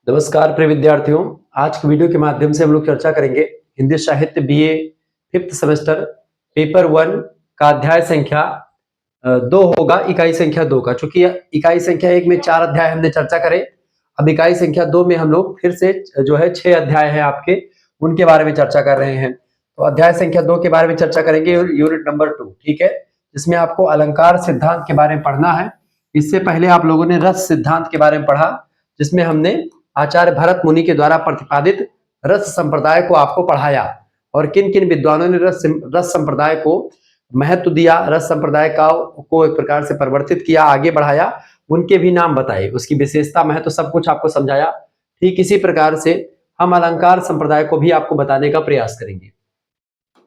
नमस्कार प्रिय विद्यार्थियों। आज की वीडियो के माध्यम से हम लोग चर्चा करेंगे हिंदी साहित्य बीए 5th सेमेस्टर पेपर 1 का अध्याय संख्या 2 होगा, इकाई संख्या 2 का। चूंकि इकाई संख्या 1 में 4 अध्याय हमने चर्चा करे, अब इकाई संख्या 2 में हम लोग फिर से जो है 6 अध्याय हैं आपके, उनके बारे में चर्चा कर रहे हैं। तो अध्याय संख्या 2 के बारे में चर्चा करेंगे, यूनिट नंबर 2, ठीक है, जिसमें आपको अलंकार सिद्धांत के बारे में पढ़ना है। इससे पहले आप लोगों ने रस सिद्धांत के बारे में पढ़ा, जिसमें हमने आचार्य भरत मुनि के द्वारा प्रतिपादित रस संप्रदाय को आपको पढ़ाया और किन किन विद्वानों ने रस संप्रदाय को महत्व दिया, रस संप्रदाय को एक प्रकार से परिवर्तित किया, आगे बढ़ाया, उनके भी नाम बताए, उसकी विशेषता, महत्व, सब कुछ आपको समझाया। ठीक इसी प्रकार से हम अलंकार संप्रदाय को भी आपको बताने का प्रयास करेंगे।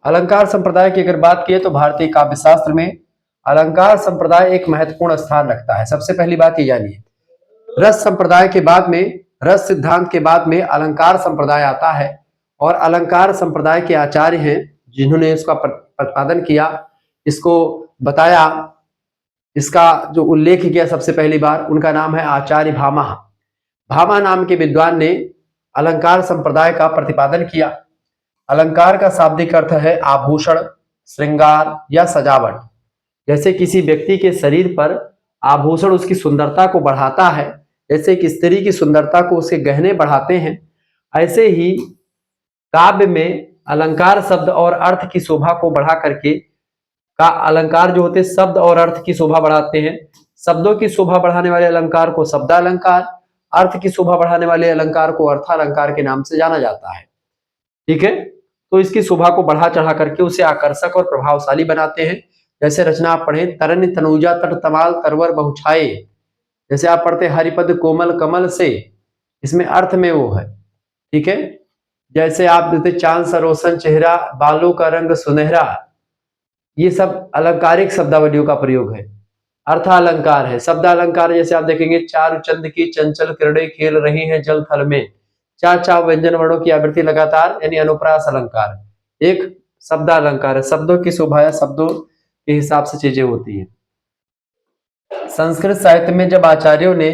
अलंकार संप्रदाय की अगर बात की तो भारतीय काव्य शास्त्र में अलंकार संप्रदाय एक महत्वपूर्ण स्थान रखता है। सबसे पहली बात ये जानिए, रस संप्रदाय के बाद में, रस सिद्धांत के बाद में अलंकार संप्रदाय आता है और अलंकार संप्रदाय के आचार्य हैं जिन्होंने इसका प्रतिपादन किया, इसको बताया, इसका जो उल्लेख किया सबसे पहली बार, उनका नाम है आचार्य भामा। भामा नाम के विद्वान ने अलंकार संप्रदाय का प्रतिपादन किया। अलंकार का शाब्दिक अर्थ है आभूषण, श्रृंगार या सजावट। जैसे किसी व्यक्ति के शरीर पर आभूषण उसकी सुंदरता को बढ़ाता है, जैसे कि स्त्री की सुंदरता को उसके गहने बढ़ाते हैं, ऐसे ही काव्य में अलंकार शब्द और अर्थ की शोभा को बढ़ा करके का अलंकार जो होते शब्द और अर्थ की शोभा बढ़ाते हैं। शब्दों की शोभा बढ़ाने वाले अलंकार को शब्दालंकार, अर्थ की शोभा बढ़ाने वाले अलंकार को अर्थालंकार के नाम से जाना जाता है। ठीक है, तो इसकी शोभा को बढ़ा चढ़ा करके उसे आकर्षक और प्रभावशाली बनाते हैं। जैसे रचना आप पढ़े, तरन तनुजा तट तमाल तरवर बहुछाए, जैसे आप पढ़ते हरिपद कोमल कमल से, इसमें अर्थ में वो है। ठीक है, जैसे आप देते चांद सरोसन चेहरा, बालों का रंग सुनहरा, ये सब अलंकारिक शब्दावलियों का प्रयोग है, अर्थालंकार है। शब्दालंकार जैसे आप देखेंगे, चारु चंद की चंचल किरणें खेल रही हैं जल थल में, चार चार व्यंजन वर्णों की आवृत्ति लगातार, यानी अनुप्रास अलंकार एक शब्दालंकार है। शब्दों की शोभा या शब्दों के हिसाब से चीजें होती है। संस्कृत साहित्य में जब आचार्यों ने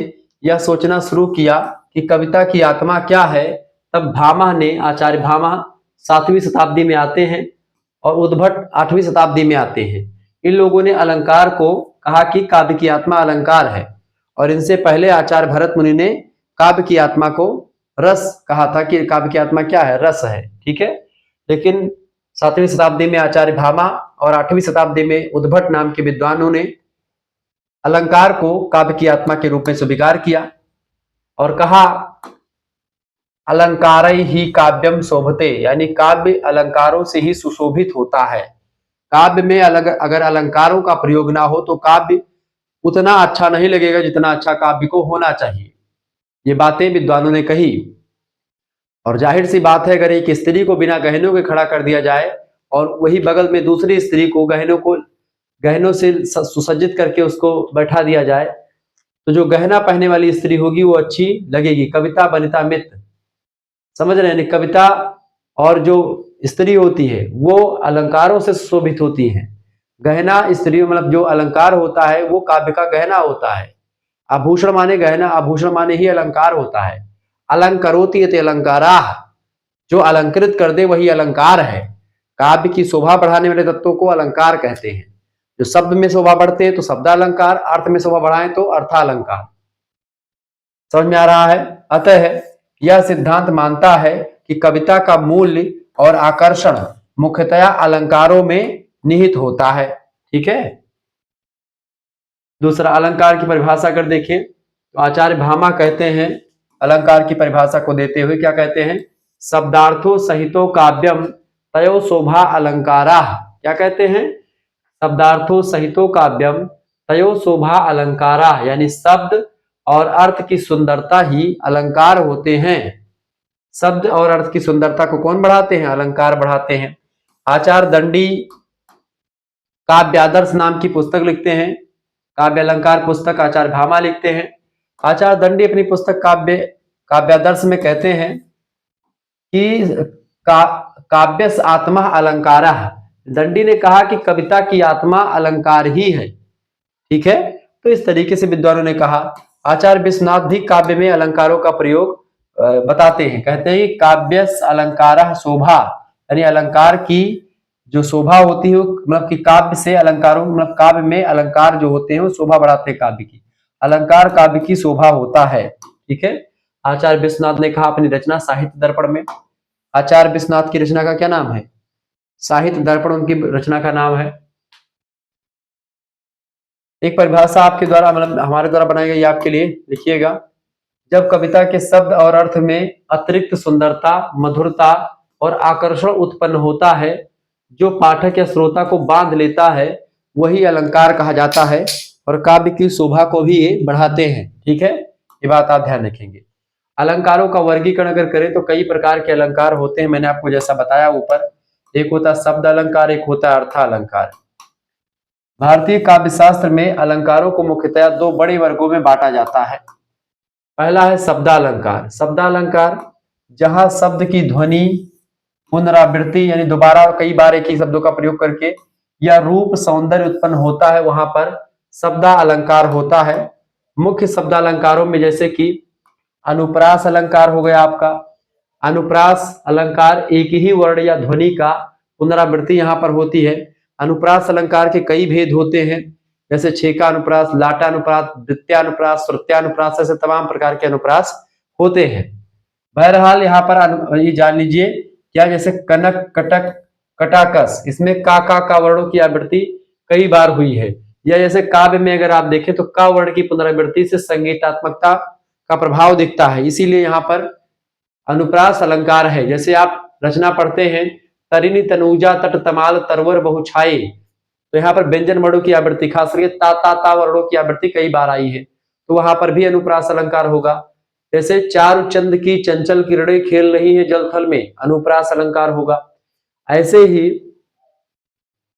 यह सोचना शुरू किया कि कविता की आत्मा क्या है, तब भामा ने, आचार्य भामा 7वीं शताब्दी में आते हैं और उद्भट 8वीं शताब्दी में आते हैं। इन लोगों ने अलंकार को कहा कि काव्य की आत्मा अलंकार है, और इनसे पहले आचार्य भरत मुनि ने काव्य की आत्मा को रस कहा था कि काव्य की आत्मा क्या है, रस है। ठीक है, लेकिन 7वीं शताब्दी में आचार्य भामा और 8वीं शताब्दी में उद्भट नाम के विद्वानों ने अलंकार को काव्य की आत्मा के रूप में स्वीकार किया और कहा अलंकार ही काव्यम शोभते, यानी काव्य अलंकारों से ही सुशोभित होता है। काव्य में अगर अलंकारों का प्रयोग ना हो तो काव्य उतना अच्छा नहीं लगेगा जितना अच्छा काव्य को होना चाहिए। ये बातें विद्वानों ने कही, और जाहिर सी बात है, अगर एक स्त्री को बिना गहनों के खड़ा कर दिया जाए और वही बगल में दूसरी स्त्री को गहनों से सुसज्जित करके उसको बैठा दिया जाए, तो जो गहना पहनने वाली स्त्री होगी वो अच्छी लगेगी। कविता बनिता मित्र, समझ रहे हैं? कविता और जो स्त्री होती है वो अलंकारों से सुशोभित होती हैं। गहना स्त्री मतलब जो अलंकार होता है वो काव्य का गहना होता है। आभूषण माने गहना, आभूषण माने ही अलंकार होता है। अलंकरोति यते अलंकाराः, जो अलंकृत कर दे वही अलंकार है। काव्य की शोभा बढ़ाने वाले तत्वों को अलंकार कहते हैं। जो शब्द में शोभा बढ़ते हैं तो शब्दालंकार, अर्थ में शोभा बढ़ाएं तो अर्थालंकार। समझ में आ रहा है? अतः यह सिद्धांत मानता है कि कविता का मूल्य और आकर्षण मुख्यतया अलंकारों में निहित होता है। ठीक है, दूसरा अलंकार की परिभाषा कर देखें तो आचार्य भामा कहते हैं, अलंकार की परिभाषा को देते हुए क्या कहते हैं, शब्दार्थो सहितो काव्यम तयो शोभा अलंकाराः। क्या कहते हैं? शब्दार्थो सहितो काव्यम तयो शोभा अलंकाराः, यानी शब्द और अर्थ की सुंदरता ही अलंकार होते हैं। शब्द और अर्थ की सुंदरता को कौन बढ़ाते हैं? अलंकार बढ़ाते हैं। आचार्य दंडी काव्यादर्श नाम की पुस्तक लिखते हैं, काव्य अलंकार पुस्तक आचार्य भामा लिखते हैं। आचार्य दंडी अपनी पुस्तक काव्यादर्श में कहते हैं कि काव्यस आत्मा अलंकारः। दंडी ने कहा कि कविता की आत्मा अलंकार ही है। ठीक है, तो इस तरीके से विद्वानों ने कहा। आचार्य विश्वनाथ भी काव्य में अलंकारों का प्रयोग बताते हैं। कहते हैं कि काव्यस अलंकारः शोभा, यानी अलंकार की जो शोभा होती है मतलब कि काव्य से अलंकारों मतलब काव्य में अलंकार जो होते हैं वो शोभा बढ़ाते हैं काव्य की। अलंकार काव्य की शोभा होता है। ठीक है। आचार्य विश्वनाथ ने कहा अपनी रचना साहित्य दर्पण में। आचार्य विश्वनाथ की रचना का क्या नाम है? साहित्य दर्पण उनकी रचना का नाम है। एक परिभाषा आपके द्वारा मतलब हमारे द्वारा बनाई गई आपके लिए, लिखिएगा। जब कविता के शब्द और अर्थ में अतिरिक्त सुंदरता, मधुरता और आकर्षण उत्पन्न होता है, जो पाठक या श्रोता को बांध लेता है, वही अलंकार कहा जाता है और काव्य की शोभा को भी ये बढ़ाते हैं। ठीक है, ये बात आप ध्यान रखेंगे। अलंकारों का वर्गीकरण अगर करें तो कई प्रकार के अलंकार होते हैं, मैंने आपको जैसा बताया ऊपर। एक होता है शब्द अलंकार, एक होता है अर्थ अलंकार। भारतीय काव्य शास्त्र में अलंकारों को मुख्यतः दो बड़े वर्गों में बांटा जाता है। पहला है शब्दालंकार। शब्दालंकार जहां शब्द की ध्वनि, पुनरावृत्ति यानी दोबारा कई बार एक ही शब्दों का प्रयोग करके या रूप सौंदर्य उत्पन्न होता है, वहां पर शब्दालंकार होता है। मुख्य शब्दालंकारों में जैसे कि अनुप्रास अलंकार हो गया आपका। अनुप्रास अलंकार एक ही वर्ण या ध्वनि का पुनरावृत्ति यहां पर होती है। अनुप्रास अलंकार के कई भेद होते हैं, जैसे छेका अनुप्रास, लाटा अनुप्रास, द्वितीयानुप्रास, श्रुत्यानुप्रास, ऐसे तमाम प्रकार के अनुप्रास होते हैं। बहरहाल यहाँ पर ये जान लीजिए क्या, जैसे कनक, कटक, कटाकस, इसमें का वर्णों की आवृत्ति कई बार हुई है। या जैसे काव्य में अगर आप देखें तो का वर्ण की पुनरावृत्ति से संगीतात्मकता का प्रभाव दिखता है, इसीलिए यहाँ पर अनुप्रास अलंकार है। जैसे आप रचना पढ़ते हैं, तरिणी तनुजा तट तमाल तरवर बहुछाए, तो यहाँ पर व्यंजन वर्णों की आवृत्ति खास करके ता वर्णों की आवृत्ति कई बार आई है, तो वहां पर भी अनुप्रास अलंकार होगा। जैसे चारु चंद की चंचल किरणें खेल रही है जल थल में, अनुप्रास अलंकार होगा। ऐसे ही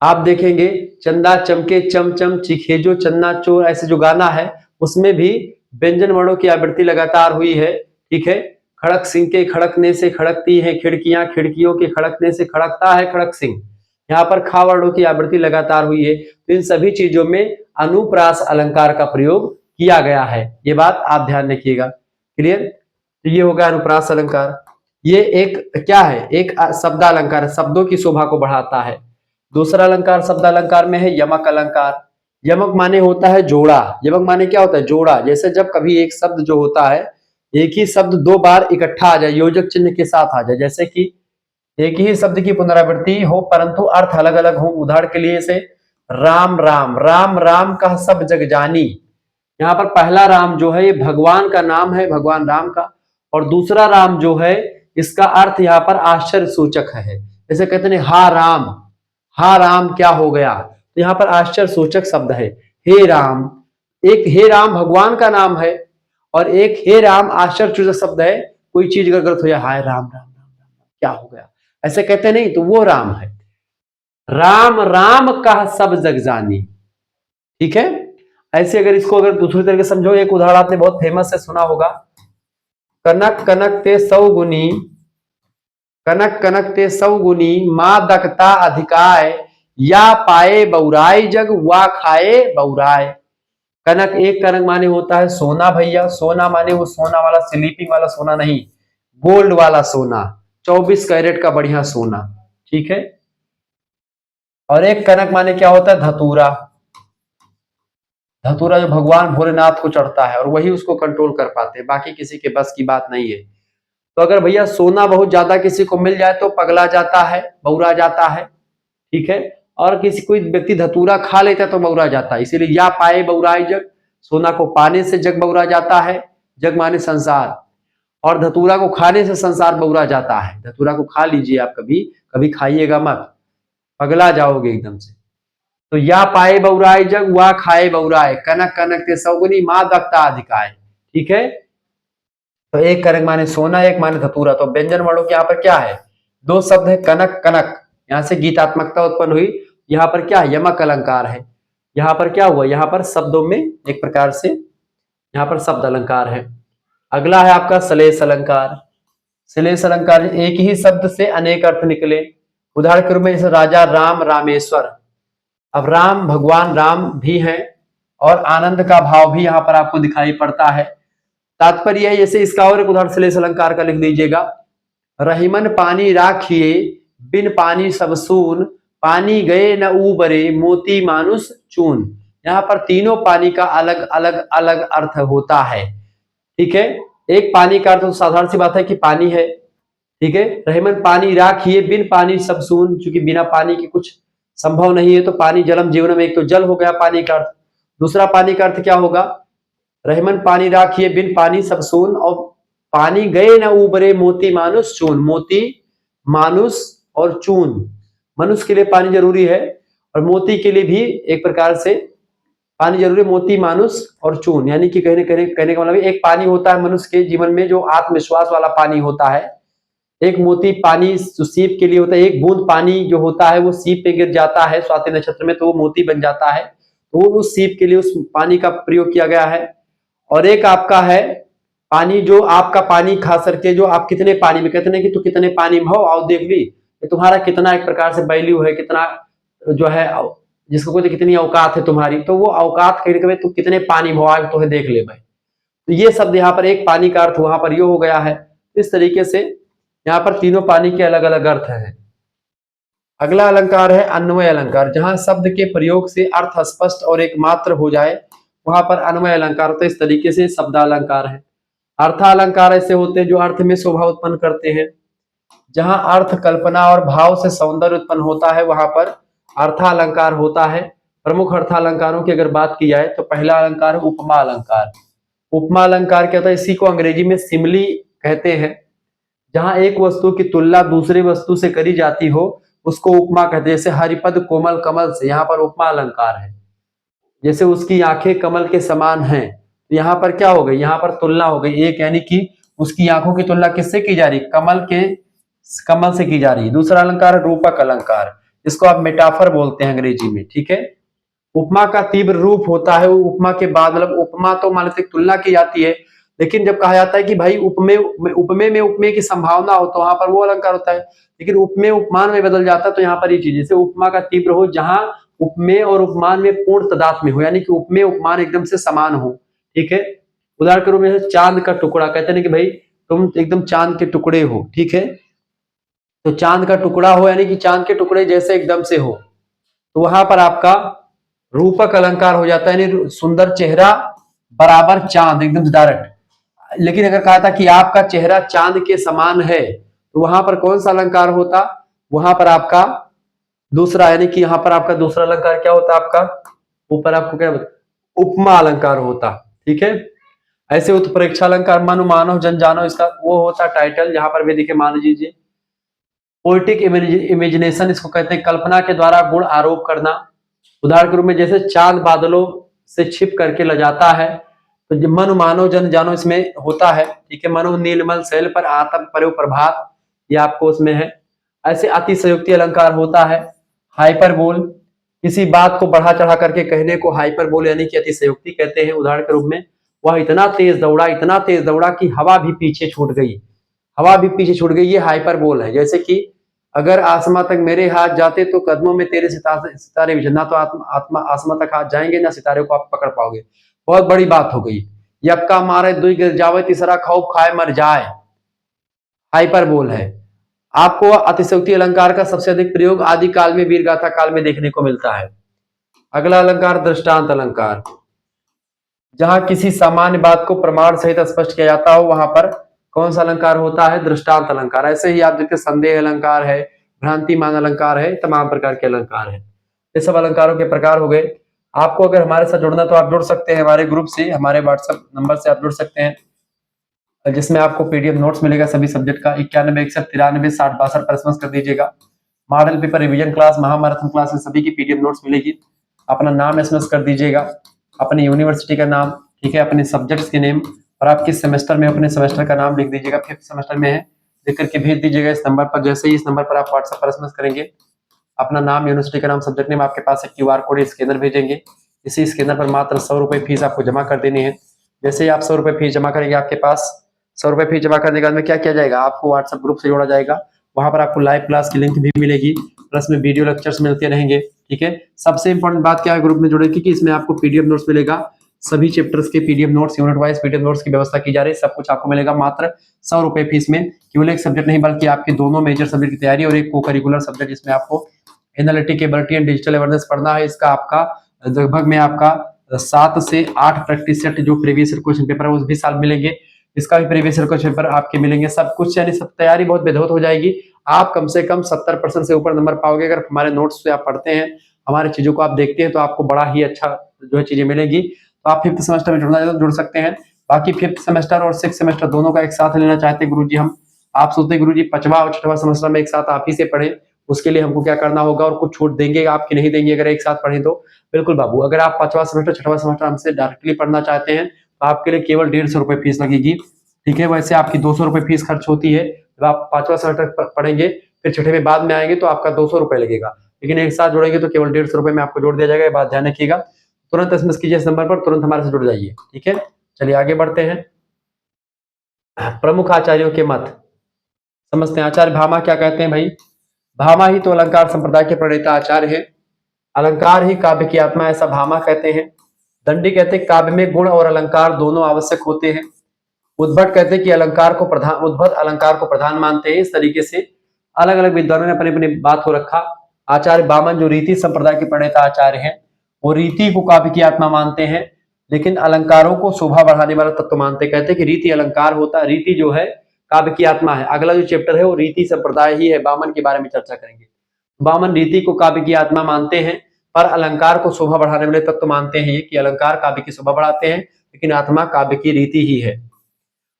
आप देखेंगे चंदा चमके चमचम चिखेजो चन्ना चोर, ऐसे जो गाना है उसमें भी व्यंजन वर्णों की आवृत्ति लगातार हुई है। ठीक है। खड़क सिंह के खड़कने से खड़कती है खिड़कियां, खिड़कियों के खड़कने से खड़कता है खड़क सिंह, यहाँ पर खा वर्णों की आवृत्ति लगातार हुई है। तो इन सभी चीजों में अनुप्रास अलंकार का प्रयोग किया गया है, ये बात आप ध्यान रखिएगा। क्लियर? तो ये होगा अनुप्रास अलंकार। ये एक क्या है, एक शब्दालंकार, शब्दों की शोभा को बढ़ाता है। दूसरा अलंकार शब्दालंकार में है यमक अलंकार। यमक माने होता है जोड़ा। यमक माने क्या होता है? जोड़ा। जैसे जब कभी एक शब्द जो होता है, एक ही शब्द दो बार इकट्ठा आ जाए, योजक चिन्ह के साथ आ जाए, जैसे कि एक ही शब्द की पुनरावृत्ति हो परंतु अर्थ अलग अलग हो। उदाहरण के लिए से राम राम, राम राम का सब जग जानी, यहाँ पर पहला राम जो है ये भगवान का नाम है, भगवान राम का, और दूसरा राम जो है इसका अर्थ यहाँ पर आश्चर्य सूचक है। जैसे कहते हैं हा राम क्या हो गया, तो यहाँ पर आश्चर्य सूचक शब्द है हे राम। एक हे राम भगवान का नाम है और एक हे राम आश्चर्य सूचक शब्द है। कोई चीज अगर गलत हो जाए, हाय राम राम राम क्या हो गया, ऐसे कहते नहीं, तो वो राम है। राम राम का सब जग जानी। ठीक है। ऐसे अगर इसको अगर दूसरी तरीके से समझो, एक उदाहरण आपने बहुत फेमस है, सुना होगा, कनक कनक ते सौगुनी, कनक कनक ते सौगुनी मां दकता अधिकाय, या पाए बौराई जग वा खाए बौराय। कनक, एक कनक माने होता है सोना भैया, सोना माने वो सोना वाला स्लीपिंग वाला सोना नहीं, गोल्ड वाला सोना, 24 कैरेट का बढ़िया सोना। ठीक है। और एक कनक माने क्या होता है? धतूरा। धतूरा जो भगवान भोलेनाथ को चढ़ता है और वही उसको कंट्रोल कर पाते हैं, बाकी किसी के बस की बात नहीं है। तो अगर भैया सोना बहुत ज्यादा किसी को मिल जाए तो पगला जाता है, बौरा जाता है। ठीक है। और किसी कोई व्यक्ति धतूरा खा लेता है तो बौरा जाता है, इसीलिए या पाए बौराई जग, सोना को पाने से जग बौरा जाता है, जग माने संसार, और धतूरा को खाने से संसार बौरा जाता है। धतूरा को खा लीजिए आप, कभी कभी खाइएगा मत, पगला जाओगे एकदम से। तो या पाए बौराई जग वा खाए बौराए, कनक कनक ते सौगुनी मां दक्ता अधिकाय। ठीक है। तो एक कनक माने सोना, एक माने धतूरा। तो व्यंजन वर्णों के यहाँ पर क्या है? दो शब्द है कनक कनक, यहां से गीतात्मकता उत्पन्न हुई। यहाँ पर क्या? यमक अलंकार है। यहाँ पर क्या हुआ? यहाँ पर शब्दों में एक प्रकार से यहाँ पर शब्द अलंकार है। अगला है आपका श्लेष अलंकार। श्लेष अलंकार, एक ही शब्द से अनेक अर्थ निकले। उदाहरण के रूप में जैसे राजा राम रामेश्वर। अब राम भगवान राम भी हैं और आनंद का भाव भी यहाँ पर आपको दिखाई पड़ता है। तात्पर्य है, जैसे इसका और एक उदाहरण श्लेष अलंकार का लिख लीजिएगा। रहीमन पानी राखिए बिन पानी सब सून, पानी गए न ऊबरे मोती मानुष चून। यहाँ पर तीनों पानी का अलग अलग अलग अर्थ होता है। ठीक है, एक पानी का अर्थ तो साधारण सी बात है कि पानी है। ठीक है, रहीमन पानी राखिए बिन पानी सब सून, क्योंकि बिना पानी के कुछ संभव नहीं है, तो पानी जलम जीवन में, एक तो जल हो गया पानी का अर्थ। दूसरा पानी का अर्थ क्या होगा, रहीमन पानी राखिए बिन पानी सब सून, और पानी गए न उबरे मोती मानुष चून। मोती, मानुष और चून, मनुष्य के लिए पानी जरूरी है और मोती के लिए भी एक प्रकार से पानी जरूरी है। मोती, मानुष और चून, यानी कि कहने का मतलब एक पानी होता है मनुष्य के जीवन में जो आत्मविश्वास वाला पानी होता है। एक मोती पानी जो सीप के लिए होता है, एक बूंद पानी जो होता है वो सीप पे गिर जाता है स्वाति नक्षत्र में तो वो मोती बन जाता है, तो वो उस सीप के लिए उस पानी का प्रयोग किया गया है। और एक आपका है पानी, जो आपका पानी खास करके जो आप कितने पानी में, कहते हैं कि तू कितने पानी में हो, आओ देख ली तुम्हारा कितना एक प्रकार से वैल्यू है, कितना जो है, जिसको कहते कितनी औकात है तुम्हारी, तो वो औकात कहीं तू कितने पानी में हो आज तो देख ले भाई। तो ये शब्द यहाँ पर एक पानी का अर्थ वहां पर ये हो गया है। इस तरीके से यहाँ पर तीनों पानी के अलग अलग अर्थ हैं। अगला अलंकार है अन्वय अलंकार, जहां शब्द के प्रयोग से अर्थ स्पष्ट और एकमात्र हो जाए वहां पर अन्वय अलंकार होता है। इस तरीके से शब्दालंकार है। अर्थालंकार ऐसे होते हैं जो अर्थ में शोभा उत्पन्न करते हैं। जहां अर्थ, कल्पना और भाव से सौंदर्य उत्पन्न होता है वहां पर अर्थालंकार होता है। प्रमुख अर्थालंकारों की अगर बात की जाए तो पहला अलंकार है उपमा अलंकार। उपमा अलंकार क्या होता है, इसी को अंग्रेजी में सिमिली कहते हैं। जहां एक वस्तु की तुलना दूसरे वस्तु से करी जाती हो उसको उपमा कहते हैं। जैसे हरिपद कोमल कमल से, यहाँ पर उपमा अलंकार है। जैसे उसकी आंखें कमल के समान हैं, तो यहाँ पर क्या हो गई, यहाँ पर तुलना हो गई एक, यानी कि उसकी आंखों की तुलना किससे की जा रही, कमल से की जा रही है। दूसरा अलंकार है रूपक अलंकार, इसको आप मेटाफर बोलते हैं अंग्रेजी में। ठीक है, उपमा का तीव्र रूप होता है। उपमा के बाद मतलब उपमा तो मान लेते तुलना की जाती है, लेकिन जब कहा जाता है कि भाई उपमे में उपमे की संभावना हो तो वहां पर वो अलंकार होता है। लेकिन उपमे उपमान में बदल जाता है तो यहाँ पर ये चीज, जैसे उपमा का तीव्र हो, जहां उपमे और उपमान में पूर्ण तदात्म्य हो, यानी कि उपमे उपमान एकदम से समान हो। ठीक है, उदाहरण के रूप में चांद का टुकड़ा, कहते हैं कि भाई तुम एकदम चांद के टुकड़े हो। ठीक है, तो चांद का टुकड़ा हो यानी कि चांद के टुकड़े जैसे एकदम से हो, तो वहां पर आपका रूपक अलंकार हो जाता है, यानी सुंदर चेहरा बराबर चांद एकदम डायरेक्ट। लेकिन अगर कहा था कि आपका चेहरा चांद के समान है तो वहां पर कौन सा अलंकार होता, वहां पर आपका दूसरा, यानी कि यहाँ पर आपका दूसरा अलंकार क्या होता, आपका ऊपर आपको क्या उपमा अलंकार होता। ठीक है, ऐसे उत्प्रेक्षा अलंकार मनु मानव जन जानो, इसका वो होता टाइटल। जहां पर भी देखिए मान लीजिए पोएटिक इमेजिनेशन, इसको कहते हैं कल्पना के द्वारा गुण आरोप करना। उदाहरण के रूप में जैसे चांद बादलों से छिप करके ल जाता है, तो मनु मानव जन जानो इसमें होता है। ठीक है, मनु नीलमल शैल पर आतप परो प्रभात, ये आपको उसमें है। ऐसे अतिशयोक्ति अलंकार होता है। हाइपरबोल, किसी बात को बढ़ा चढ़ा करके कहने को हाइपरबोल यानी कि अतिशयोक्ति कहते हैं। उदाहरण के रूप में वह इतना तेज दौड़ा कि हवा भी पीछे छूट गई, हवा भी पीछे छूट गई, ये हाइपरबोल है। जैसे कि अगर आसमां तक मेरे हाथ जाते तो कदमों में तेरे सितारे भी, ना तो आत्मा आसमां तक हाथ जाएंगे ना सितारे को आप पकड़ पाओगे, बहुत बड़ी बात हो गई। यक्का मारे दुई गिर जावे तीसरा खौफ खाए मर जाए, हाइपरबोल है। आपको अतिशयोक्ति अलंकार का सबसे अधिक प्रयोग आदि काल में, वीरगाथा काल में देखने को मिलता है। अगला अलंकार दृष्टांत अलंकार, जहां किसी सामान्य बात को प्रमाण सहित स्पष्ट किया जाता हो वहां पर कौन सा अलंकार होता है, दृष्टांत अलंकार। ऐसे ही आप देखते संदेह अलंकार है, भ्रांतिमान अलंकार है, तमाम प्रकार के अलंकार है। ये सब अलंकारों के प्रकार हो गए। आपको अगर हमारे साथ जुड़ना तो आप जुड़ सकते हैं हमारे ग्रुप से, हमारे व्हाट्सएप नंबर से आप जुड़ सकते हैं, जिसमें आपको पीडीएफ नोट्स मिलेगा सभी सब्जेक्ट का। 9161936062 पर एसएमएस कर दीजिएगा। मॉडल पेपर रिवीजन क्लास, महामैराथन क्लास में सभी की पीडीएफ नोट्स मिलेगी। अपना नाम एसएमएस कर दीजिएगा, अपनी यूनिवर्सिटी का नाम, ठीक है, अपने सब्जेक्ट्स के नेम, और आप किस सेमेस्टर में अपने सेमेस्टर का नाम लिख दीजिएगा। 5th सेमेस्टर में है, लिख करके भेज दीजिएगा इस नंबर पर। जैसे ही इस नंबर पर आप व्हाट्सएप पर एसएमएस करेंगे, अपना नाम, यूनिवर्सिटी का नाम, सब्जेक्ट नेम, आपके पास एक क्यूआर कोड स्कैनर भेजेंगे। इसी स्कैनर पर मात्र 100 रुपए फीस आपको जमा कर देनी है। जैसे ही आप 100 रुपए फीस जमा करेंगे, आपके पास 100 रुपए फीस जमा करने के बाद में क्या किया जाएगा, आपको व्हाट्सएप ग्रुप से जोड़ा जाएगा। वहां पर आपको लाइव क्लास की लिंक भी मिलेगी, प्लस में वीडियो लेक्चर्स मिलते रहेंगे। ठीक है, सबसे इंपॉर्टेंट बात क्या है ग्रुप में जुड़े की, इसमें आपको पीडीएफ नोट्स मिलेगा, सभी चैप्टर्स के PDF notes, unit wise PDF notes की व्यवस्था की जा रही है। सब कुछ आपको मिलेगा मात्र 100 रुपए फीस में। केवल एक सब्जेक्ट नहीं बल्कि आपके दोनों मेजर सब्जेक्ट की तैयारी और एक को करिकुलर सब्जेक्ट जिसमें आपको analytic ability and digital awareness पढ़ना है। इसका आपका लगभग में आपका 7 से 8 प्रैक्टिस सेट जो प्रीवियस ईयर क्वेश्चन पेपर है उस भी साल मिलेंगे। इसका भी प्रीवियस ईयर क्वेश्चन पेपर आपके मिलेंगे। सब कुछ यानी सब तैयारी बहुत बेहतर हो जाएगी। आप कम से कम 70% से ऊपर नंबर पाओगे अगर हमारे नोट्स से आप पढ़ते हैं, हमारी चीजों को आप देखते हैं तो आपको बड़ा ही अच्छा जो है चीजें मिलेगी। तो आप 5th सेमेस्टर में जुड़ना चाहते तो जुड़ सकते हैं। बाकी 5th सेमेस्टर और 6th सेमेस्टर दोनों का एक साथ लेना चाहते हैं गुरुजी हम, आप सोचते हैं गुरुजी 5वां और 6वां सेमेस्टर में एक साथ आप ही से पढ़े, उसके लिए हमको क्या करना होगा और कुछ छूट देंगे आपकी नहीं देंगे अगर एक साथ पढ़े तो? बिल्कुल बाबू, अगर आप 5वां सेमेस्टर 6वां सेमेस्टर हमसे डायरेक्टली पढ़ना चाहते हैं तो आपके लिए केवल 150 रुपए फीस लगेगी। ठीक है, वैसे आपकी 200 रुपए फीस खर्च होती है जब आप 5वां सेमेस्टर पढ़ेंगे, फिर 6ठे में बाद में आएंगे तो आपका 200 रुपए लगेगा, लेकिन एक साथ जुड़ेंगे तो केवल 150 रुपए में आपको जोड़ दिया जाएगा। ये बात ध्यान रखिएगा। तुरंत एसएमएस कीजिए इस नंबर पर, तुरंत हमारे से जुड़ जाइए। ठीक है, चलिए आगे बढ़ते हैं। प्रमुख आचार्यों के मत समझते हैं। आचार्य भामा क्या कहते हैं भाई? भामा ही तो अलंकार संप्रदाय के प्रणेता आचार्य है। अलंकार ही काव्य की आत्मा, ऐसा भामा कहते हैं। दंडी कहते हैं काव्य में गुण और अलंकार दोनों आवश्यक होते हैं। उद्भट कहते हैं कि उद्भट अलंकार को प्रधान मानते हैं। इस तरीके से अलग अलग विद्वानों ने अपनी अपनी बात को रखा। आचार्य बामन जो रीति संप्रदाय के प्रणेता आचार्य हैं, वो रीति को काव्य की आत्मा मानते हैं, लेकिन अलंकारों को शोभा बढ़ाने वाला तत्व मानते हैं। कहते हैं कि रीति अलंकार होता है, रीति जो है काव्य की आत्मा है। अगला जो चैप्टर है वो रीति संप्रदाय ही है, बामन के बारे में चर्चा करेंगे। बामन रीति को काव्य की आत्मा मानते हैं पर अलंकार को शोभा बढ़ाने वाले तत्व मानते हैं कि अलंकार काव्य की शोभा बढ़ाते हैं लेकिन आत्मा काव्य की रीति ही है।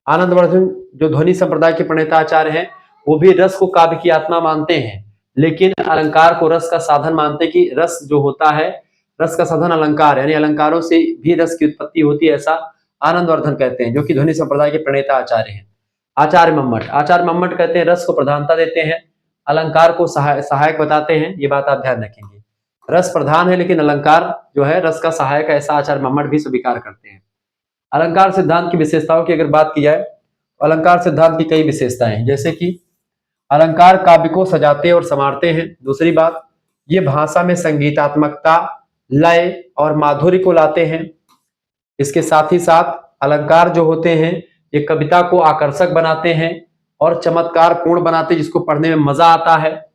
आनंदवर्धन जो ध्वनि संप्रदाय के प्रणेता आचार्य हैं, वो भी रस को काव्य की आत्मा मानते हैं लेकिन अलंकार को रस का साधन मानते हैं कि रस जो होता है, रस का साधन अलंकार यानी अलंकारों से भी रस की उत्पत्ति होती है, ऐसा आनंदवर्धन कहते हैं जो कि ध्वनि संप्रदाय के प्रणेता आचार्य हैं। आचार्य मम्मट कहते हैं रस को प्रधानता देते हैं, अलंकार को सहायक बताते हैं। ये बात आप ध्यान रखेंगे, रस प्रधान है लेकिन अलंकार जो है रस का सहायक है, ऐसा आचार्य मम्मट भी स्वीकार करते हैं। अलंकार सिद्धांत की विशेषताओं की अगर बात की जाए तो अलंकार सिद्धांत की कई विशेषताएं हैं, जैसे कि अलंकार काव्य को सजाते और संवारते हैं। दूसरी बात, ये भाषा में संगीतात्मकता, लय और माधुर्य को लाते हैं। इसके साथ ही साथ अलंकार जो होते हैं ये कविता को आकर्षक बनाते हैं और चमत्कार पूर्ण बनाते हैं, जिसको पढ़ने में मजा आता है।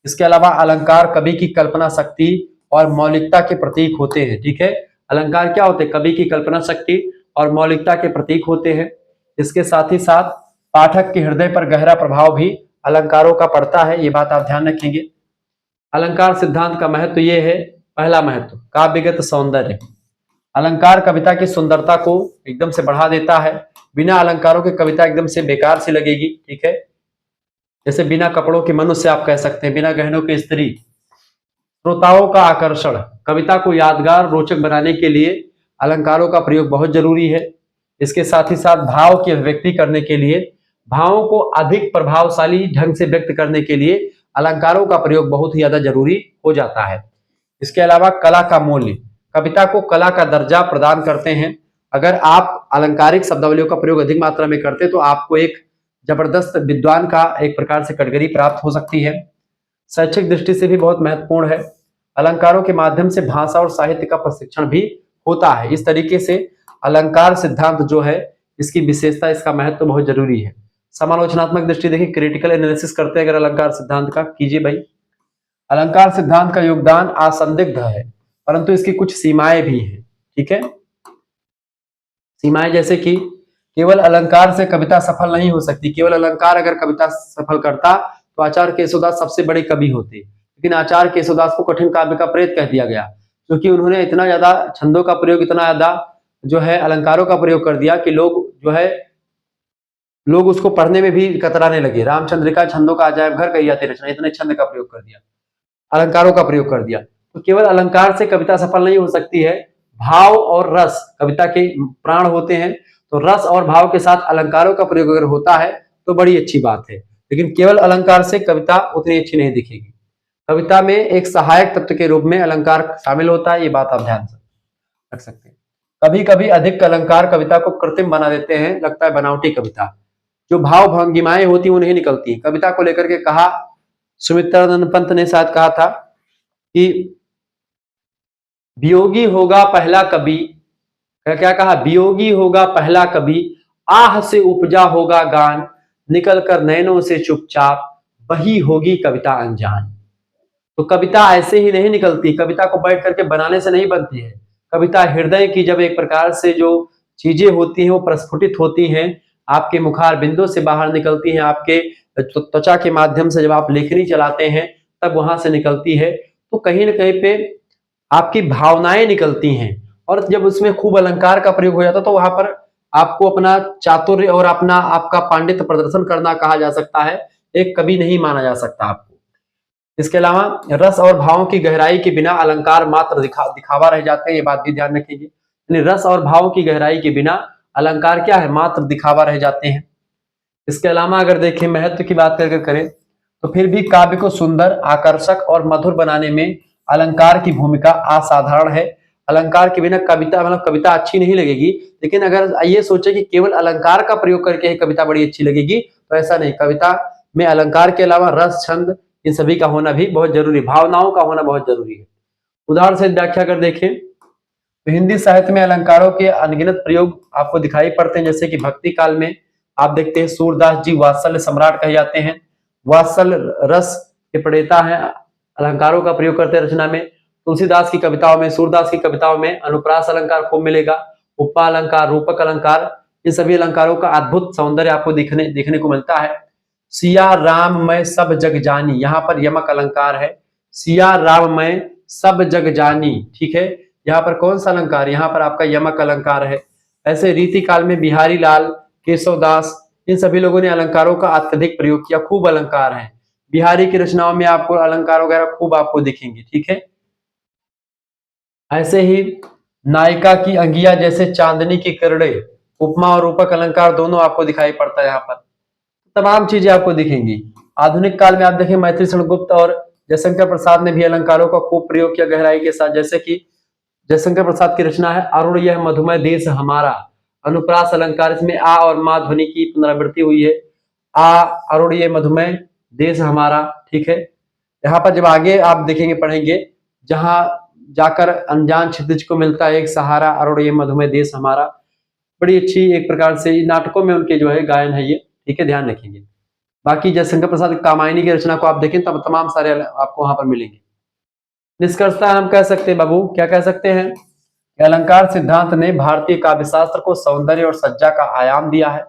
इसके अलावा अलंकार कवि की कल्पना शक्ति और मौलिकता के प्रतीक होते हैं। ठीक है, अलंकार क्या होते हैं? कवि की कल्पना शक्ति और मौलिकता के प्रतीक होते हैं। इसके साथ ही साथ पाठक के हृदय पर गहरा प्रभाव भी अलंकारों का पड़ता है, ये बात आप ध्यान रखेंगे। अलंकार सिद्धांत का महत्व ये है, पहला महत्व काव्यगत सौंदर्य। अलंकार कविता की सुंदरता को एकदम से बढ़ा देता है। बिना अलंकारों की कविता एकदम से बेकार सी लगेगी। ठीक है, जैसे बिना कपड़ों के मनुष्य आप कह सकते हैं, बिना गहनों के स्त्री। श्रोताओं का आकर्षण, कविता को यादगार रोचक बनाने के लिए अलंकारों का प्रयोग बहुत जरूरी है। इसके साथ ही साथ भाव की अभिव्यक्ति करने के लिए, भावों को अधिक प्रभावशाली ढंग से व्यक्त करने के लिए अलंकारों का प्रयोग बहुत ही ज्यादा जरूरी हो जाता है। इसके अलावा कला का मूल्य, कविता को कला का दर्जा प्रदान करते हैं। अगर आप अलंकारिक शब्दावलियों का प्रयोग अधिक मात्रा में करते तो आपको एक जबरदस्त विद्वान का एक प्रकार से कैटेगरी प्राप्त हो सकती है। शैक्षिक दृष्टि से भी बहुत महत्वपूर्ण है। अलंकारों के माध्यम से भाषा और साहित्य का प्रशिक्षण भी होता है। इस तरीके से अलंकार सिद्धांत जो है, इसकी विशेषता, इसका महत्व बहुत जरूरी है। समालोचनात्मक दृष्टि देखिए, क्रिटिकल एनालिसिस करते हैं अगर अलंकार सिद्धांत का, कीजिए भाई। अलंकार सिद्धांत का योगदान असंदिग्ध है परंतु इसकी कुछ सीमाएं भी हैं। ठीक है, सीमाएं जैसे कि केवल अलंकार से कविता सफल नहीं हो सकती। केवल अलंकार अगर कविता सफल करता तो आचार्य केशवदास सबसे बड़े कवि होते, लेकिन आचार्य केशवदास को कठिन काव्य का प्रेत कह दिया गया क्योंकि उन्होंने इतना ज्यादा छंदों का प्रयोग, इतना ज्यादा जो है अलंकारों का प्रयोग कर दिया कि लोग उसको पढ़ने में भी कतराने लगे। रामचंद्रिका छंदों का अजायब घर कही जाती रचना, इतने छंद का प्रयोग कर दिया, अलंकारों का प्रयोग कर दिया। तो केवल अलंकार से कविता सफल नहीं हो सकती है, भाव और रस कविता के प्राण होते हैं। तो रस और भाव के साथ अलंकारों का प्रयोग अगर होता है तो बड़ी अच्छी बात है, लेकिन केवल अलंकार से कविता उतनी अच्छी नहीं दिखेगी। कविता में एक सहायक तत्व के रूप में अलंकार शामिल होता है, ये बात आप ध्यान रख सकते हैं। कभी कभी अधिक अलंकार कविता को कृत्रिम बना देते हैं, लगता है बनावटी कविता। जो भाव भंगिमाएं होती वो नहीं निकलती। कविता को लेकर के कहा, सुमित्रानंद पंत ने शायद कहा था कि वियोगी होगा पहला कवि क्या कहा, वियोगी होगा पहला कवि, आह से उपजा होगा गान, निकल कर नैनों से चुपचाप, वही होगी कविता अनजान। तो कविता ऐसे ही नहीं निकलती, कविता को बैठ करके बनाने से नहीं बनती है। कविता हृदय की जब एक प्रकार से जो चीजें होती हैं वो प्रस्फुटित होती हैं, आपके मुखार बिंदु से बाहर निकलती हैं, आपके त्वचा के माध्यम से जब आप लेखनी चलाते हैं तब वहां से निकलती है। तो कहीं ना कहीं पे आपकी भावनाएं निकलती हैं, और जब उसमें खूब अलंकार का प्रयोग हो जाता है तो वहां पर आपको अपना चातुर्य और अपना आपका पांडित्य प्रदर्शन करना कहा जा सकता है, एक कवि नहीं माना जा सकता आपको। इसके अलावा रस और भाव की गहराई के बिना अलंकार मात्र दिखावा रह जाते हैं, ये बात भी ध्यान रखिए। यानी रस और भाव की गहराई के बिना अलंकार क्या है, मात्र दिखावा रह जाते हैं। इसके अलावा अगर देखें महत्व की बात करके करें तो फिर भी काव्य को सुंदर, आकर्षक और मधुर बनाने में अलंकार की भूमिका असाधारण है। अलंकार के बिना कविता मतलब कविता अच्छी नहीं लगेगी, लेकिन अगर ये सोचे कि केवल अलंकार का प्रयोग करके ही कविता बड़ी अच्छी लगेगी तो ऐसा नहीं। कविता में अलंकार के अलावा रस, छंद, इन सभी का होना भी बहुत जरूरी, भावनाओं का होना बहुत जरूरी है। उदाहरण से व्याख्या कर देखें तो हिंदी साहित्य में अलंकारों के अनगिनत प्रयोग आपको दिखाई पड़ते हैं। जैसे कि भक्ति काल में आप देखते हैं सूरदास जी वात्सल्य सम्राट कहे जाते हैं, वात्सल्य रस के प्रणेता हैं, अलंकारों का प्रयोग करते हैं रचना में। तुलसीदास की कविताओं में, सूरदास की कविताओं में अनुप्रास अलंकार खूब मिलेगा, उपमा अलंकार, रूपक अलंकार, इन सभी अलंकारों का अद्भुत सौंदर्य आपको देखने को मिलता है। सिया राम मैं सब जग जानी, यहाँ पर यमक अलंकार है, सिया राम मैं सब जग जानी, ठीक है। यहाँ पर कौन सा अलंकार, यहाँ पर आपका यमक अलंकार है। ऐसे रीति काल में बिहारी लाल, केशवदास, इन सभी लोगों ने अलंकारों का अत्यधिक प्रयोग किया, खूब अलंकार है। बिहारी की रचनाओं में आपको अलंकार वगैरह खूब आपको दिखेंगे, ठीक है। ऐसे ही नायिका की अंगिया जैसे चांदनी की किरणें, उपमा और रूपक अलंकार दोनों आपको दिखाई पड़ता है, यहाँ पर तमाम चीजें आपको दिखेंगी। आधुनिक काल में आप देखें मैथिली शरण गुप्त और जयशंकर प्रसाद ने भी अलंकारों का खूब प्रयोग किया गहराई के साथ। जैसे कि जयशंकर प्रसाद की रचना है अरुण यह मधुमय देश हमारा, अनुप्रास अलंकार, इसमें आ और मा ध्वनि की पुनरावृत्ति हुई है, आ अरुण ये मधुमय देश हमारा, ठीक है। यहाँ पर जब आगे आप देखेंगे पढ़ेंगे, जहां जाकर अनजान क्षितिज को मिलता है एक सहारा, अरुण ये मधुमय देश हमारा, बड़ी अच्छी एक प्रकार से नाटकों में उनके जो है गायन है ये, ठीक है, ध्यान रखेंगे। बाकी जयशंकर प्रसाद कामायनी की रचना को आप देखें तब तमाम सारे आपको वहां पर मिलेंगे। निष्कर्षतः हम कह सकते हैं बाबू, क्या कह सकते हैं कि अलंकार सिद्धांत ने भारतीय काव्य शास्त्र को सौंदर्य और सज्जा का आयाम दिया है।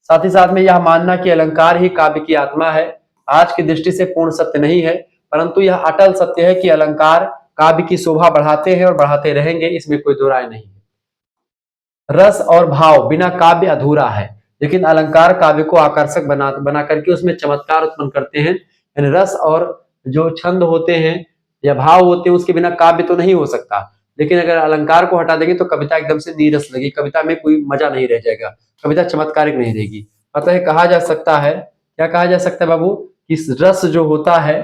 साथ ही साथ में यह मानना कि अलंकार ही काव्य की आत्मा है आज की दृष्टि से पूर्ण सत्य नहीं है, परंतु यह अटल सत्य है कि अलंकार काव्य की शोभा बढ़ाते हैं और बढ़ाते रहेंगे, इसमें कोई दो राय नहीं है। रस और भाव बिना काव्य अधूरा है, लेकिन अलंकार काव्य को आकर्षक बना करके उसमें चमत्कार उत्पन्न करते हैं। यानी रस और जो छंद होते हैं या भाव होते हैं उसके बिना काव्य तो नहीं हो सकता, लेकिन अगर अलंकार को हटा देंगे तो कविता एकदम से नीरस लगेगी, कविता में कोई मजा नहीं रह जाएगा, कविता चमत्कारिक नहीं रहेगी। अतः कहा जा सकता है, क्या कहा जा सकता है बाबू, कि रस जो होता है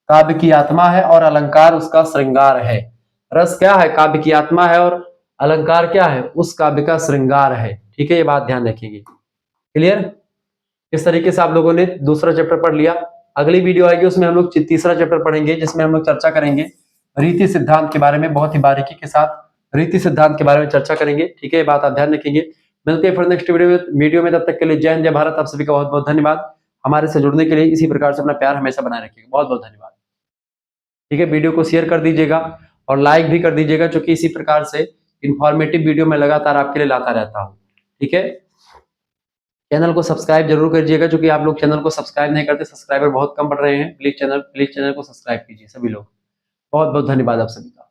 काव्य की आत्मा है और अलंकार उसका श्रृंगार है। रस क्या है, काव्य की आत्मा है, और अलंकार क्या है, उस काव्य का श्रृंगार है, ठीक है। ये बात ध्यान रखेंगे। क्लियर? इस तरीके से आप लोगों ने दूसरा चैप्टर पढ़ लिया। अगली वीडियो आएगी उसमें हम लोग तीसरा चैप्टर पढ़ेंगे, जिसमें हम लोग चर्चा करेंगे रीति सिद्धांत के बारे में, बहुत ही बारीकी के साथ रीति सिद्धांत के बारे में चर्चा करेंगे, ठीक है। ये बात आप ध्यान रखेंगे। मिलते हैं फिर नेक्स्ट वीडियो में, तब तक के लिए जय हिंद, जय भारत। आप सभी का बहुत बहुत धन्यवाद। हमारे से जुड़ने के लिए इसी प्रकार से अपना प्यार हमेशा बनाए रखिएगा। बहुत बहुत धन्यवाद, ठीक है। वीडियो को शेयर कर दीजिएगा और लाइक भी कर दीजिएगा, क्योंकि इसी प्रकार से इंफॉर्मेटिव वीडियो मैं लगातार आपके लिए लाता रहता हूँ, ठीक है। चैनल को सब्सक्राइब जरूर करिएगा, क्योंकि आप लोग चैनल को सब्सक्राइब नहीं करते, सब्सक्राइबर बहुत कम बढ़ रहे हैं। प्लीज चैनल को सब्सक्राइब कीजिए सभी लोग। बहुत बहुत धन्यवाद आप सभी का।